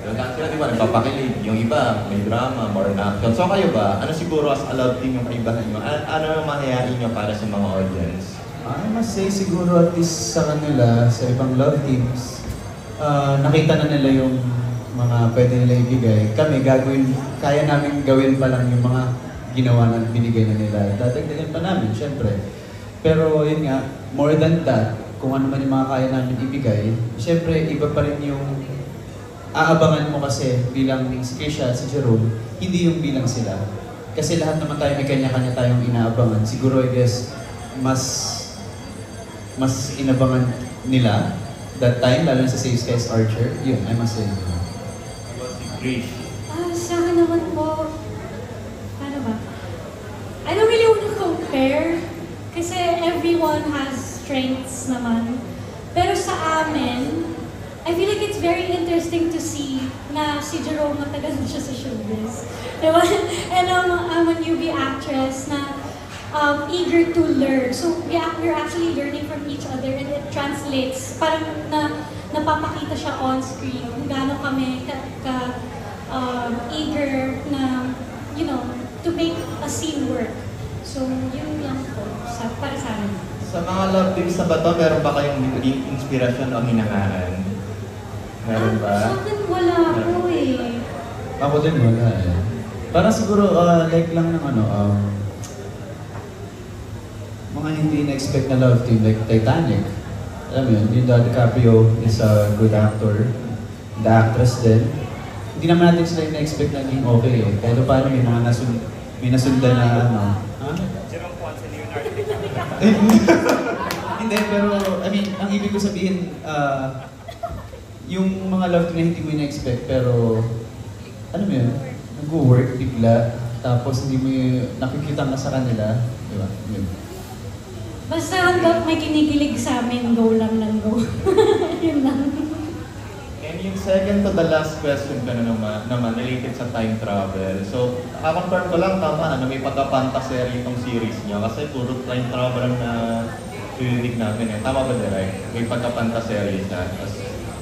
Yung dati di ba, nagpapakilig. Yung iba, may drama, more action. So kayo ba, ano siguro as a love team yung kaibahan nyo? Ano yung mahayain nyo para sa mga audience? I must say siguro at least sa kanila, sa ibang love teams, nakita na nila yung mga pwede nila ibigay. Kami kaya namin gawin pa lang yung mga ginawa na binigay na nila. Dadagdagan pa namin, syempre. Pero yun nga, more than that, kung ano man yung mga kaya namin ibigay, syempre iba pa rin yung aabangan mo kasi bilang si Krisha, si Jerome, hindi yung bilang sila. Kasi lahat naman tayo may kanya-kanya tayong inaabangan. Siguro I guess, mas inabangan nila that time, lalo sa Safe Skies Archer. Yun, I must say. Si Krish. Sa akin naman po, paano ba? I don't really want to compare kasi everyone has strengths naman. Pero sa amin, I feel like it's very interesting to see na si Jerome matagal na siya sa showbiz. Diba? And I'm a newbie actress na eager to learn. So we're actually learning from each other and it translates. Parang napapakita siya on screen kung gaano kami eager na, you know, to make a scene work. So yun lang po para sa amin. Sa mga love teams na ba to, meron ba kayong naging inspirasyon o hinahangaan? Meron ba? Sa akin wala po eh. Ako din wala eh. Parang siguro like lang ng mga hindi na-expect na love team like Titanic. Alam mo yun, Leonardo DiCaprio is a good actor. The actress din. Hindi naman natin sila na-expect na naging okay eh. Kahit paano may mga nasundan na Jerome Juan si Leonardo DiCaprio. Hindi, pero I mean, ang ibig ko sabihin, yung mga love team na hindi mo na-expect pero ano mo yun, nag-work bigla tapos hindi mo nakikita ka sa kanila, di ba? Yun. Basta hanggang may kinikilig sa amin, go lang ng go. Yun lang. And yung second to the last question ka na naman related sa time travel. So, confirm ko lang tama na may pagka-fantasy itong series niya kasi puro time travel na tulinig namin eh. Tama ba direct? May pagka-fantasy siya as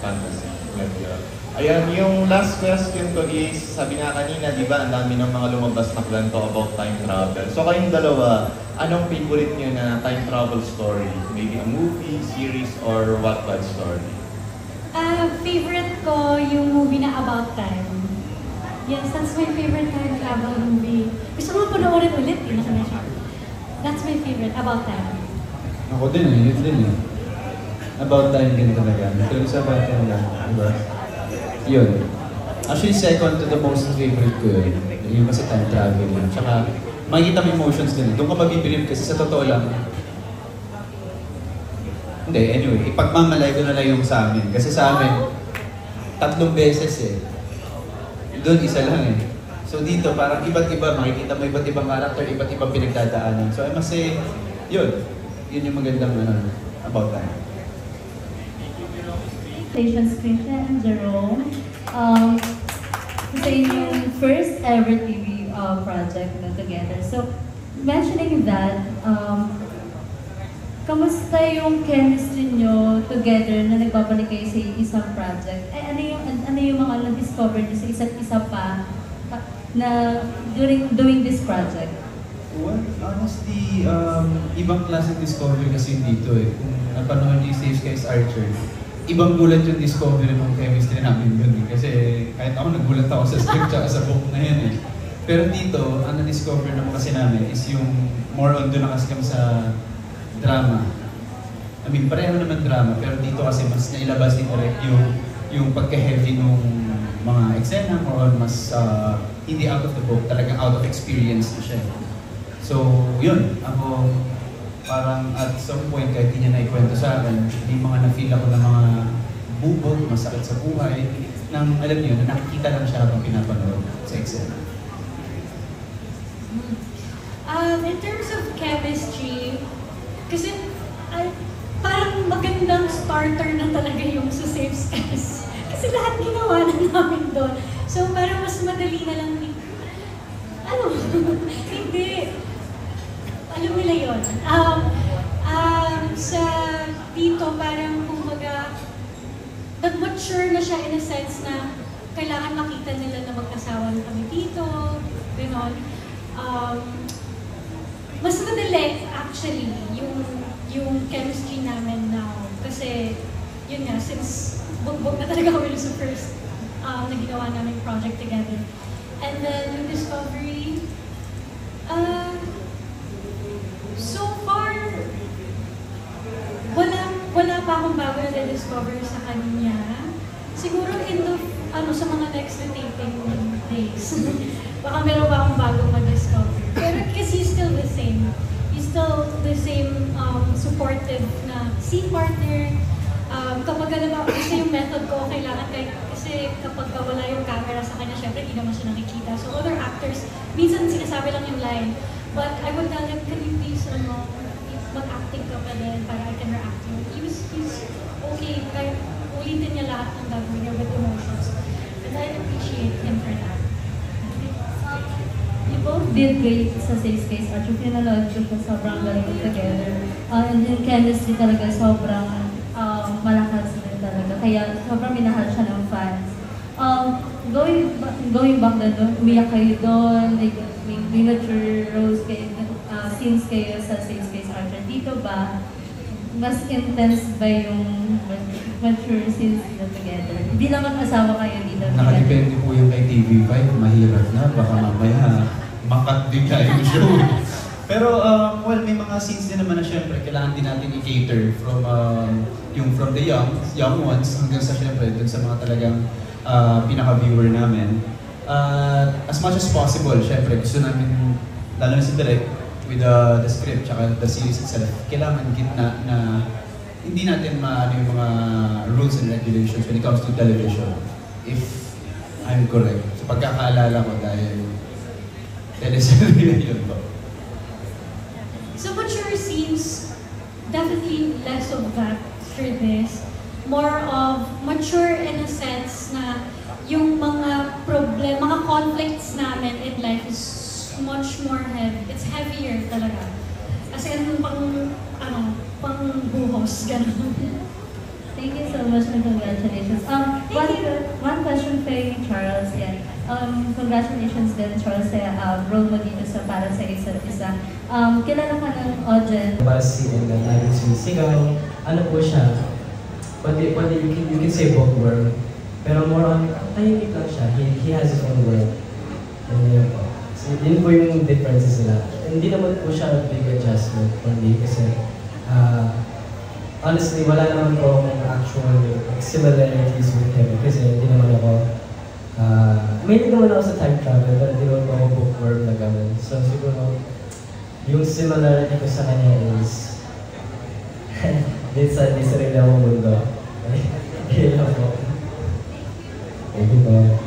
fantasy. Medyo. Ayan, yung last question ko is, sabi nga kanina, di ba, ang dami ng mga lumabas na kwento about time travel. So kayong dalawa, anong favorite niyo na time travel story? Maybe a movie, series, or what story? Favorite ko yung movie na About Time. Yes, that's my favorite time travel movie. Gusto mo panoorin ulit? That's my favorite, About Time. Ako din eh, yun din eh. About Time din talaga. Pero sa About Time lang, diba? Yun. Actually, second to the most favorite ko yun. Yung kasi time travel yun. Tsaka, makikita mo emotions din. Doon ka mabibilib kasi sa totoo lang. Hindi, anyway, ipagmamalay ko na lang yung sa amin. Kasi sa amin, 3 beses eh. Doon, isa lang eh. So dito, parang iba't iba, makikita mo iba't ibang character, iba't ibang pinagdadaanan. So I must say, yun. Yun yung magandang About Time. Congratulations, Krisha and Jerome. Sa inyong first ever TV project na together. So, mentioning that, kamusta yung chemistry nyo together na nagbabalik kayo sa isang project? Ano yung mga na-discover nyo sa isa't isa pa na during doing this project? Well, honestly, ibang klaseng discovery kasi dito eh. Kung napanood yung Safe Skies Archer, ibang gulat yung discovery ng chemistry namin yun eh. Kasi kahit ako nagulat ako sa script tsaka sa book na yun eh. Pero dito, ang na-discover naman kasi namin is yung more on doon na kasi kami sa drama. I mean, pareho naman drama, pero dito kasi mas nailabas ni Correct yung pagka-heavy nung mga eksena, more on mas hindi out of the book, talagang out of experience na siya. So, yun, ako parang at some point kahit hindi niya naikwento sa akin, may mga na-feel ako ng mga bubog, masakit sa buhay, nang alam niyo, na nakikita lang siya habang pinapanood sa eksena. In terms of chemistry, kasi parang magandang starter na talaga yung sa Safe Skies. Kasi lahat ginawa na namin doon. So parang mas madali na lang hindi. Alam nila yun. Sa dito parang kumbaga nag-mature na siya in a sense na kailangan actually, yung chemistry namin now. Kasi, yun nga, since bugbog na talaga kami sa first na ginawa namin project together. And then, yung Discovery, so far, wala pa akong bago na discover sa kanya. Siguro in the, sa mga next na taping days, baka meron pa akong bagong ma-discover. Pero kasi he's still the same. He's still the same supportive na scene partner. Kapag kasi yung method ko, kailangan kasi kapag wala yung camera sa kanya, syempre hindi naman siya nakikita. So other actors, minsan sinasabi lang yung line. But I would tell him, can you please, mag-acting ka pa din para I can react to you. He's okay, kaya ulitin niya lahat ng gagawin niya with emotions. And I appreciate him for that. You both did great sa Safe Space Archer. Pinanood ko siya, sobrang galing together. And yung chemistry talaga sobrang malakas din talaga. Kaya sobrang minahal siya ng fans. Going back doon, umiyak kayo doon, may mature roles kayo, scenes kayo sa Safe Space Archer. Dito ba, mas intense ba yung mature scenes na together? Hindi naman asawa kayo dito. Nakadepende po yung kay TV5, mahirap na, baka mamaya makat bigla yung show. Pero, well, may mga scenes din naman na syempre, kailangan din natin i-cater from from the young ones hanggang sa syempre, dun sa mga talagang pinaka-viewer namin. As much as possible, syempre, gusto namin, lalo na si Direk, with the script, tsaka the series itself, kailangan gitna na hindi natin maano yung mga rules and regulations when it comes to television. If I'm correct. Sa pagkakaalala ko dahil teleserye yun po. So mature scenes, definitely less of that for this. More of mature in a sense na yung mga mga conflicts namin in life is much more heavy. It's heavier talaga. Kasi pang buhos, gano'n. Thank you so much and congratulations. One question kay Charles yan. Congratulations din, Charles, sa role mo dito sa para sa isa't isa. Kilala ka ng audience. Para si Enga, laging sumisigaw. Ano po siya? You can say bookworm. Pero more on, tahimik lang siya. He has his own world. And yun po. So, yun po yung differences nila. Hindi naman po siya big adjustment for me kasi honestly, wala naman po akong actual similarities with him kasi hindi naman ako may naman ako sa time travel pero hindi naman ako bookworm na gano'n. So siguro, yung similarity ko sa kanya is di sarili akong mundo. Yun lang po. Thank you po.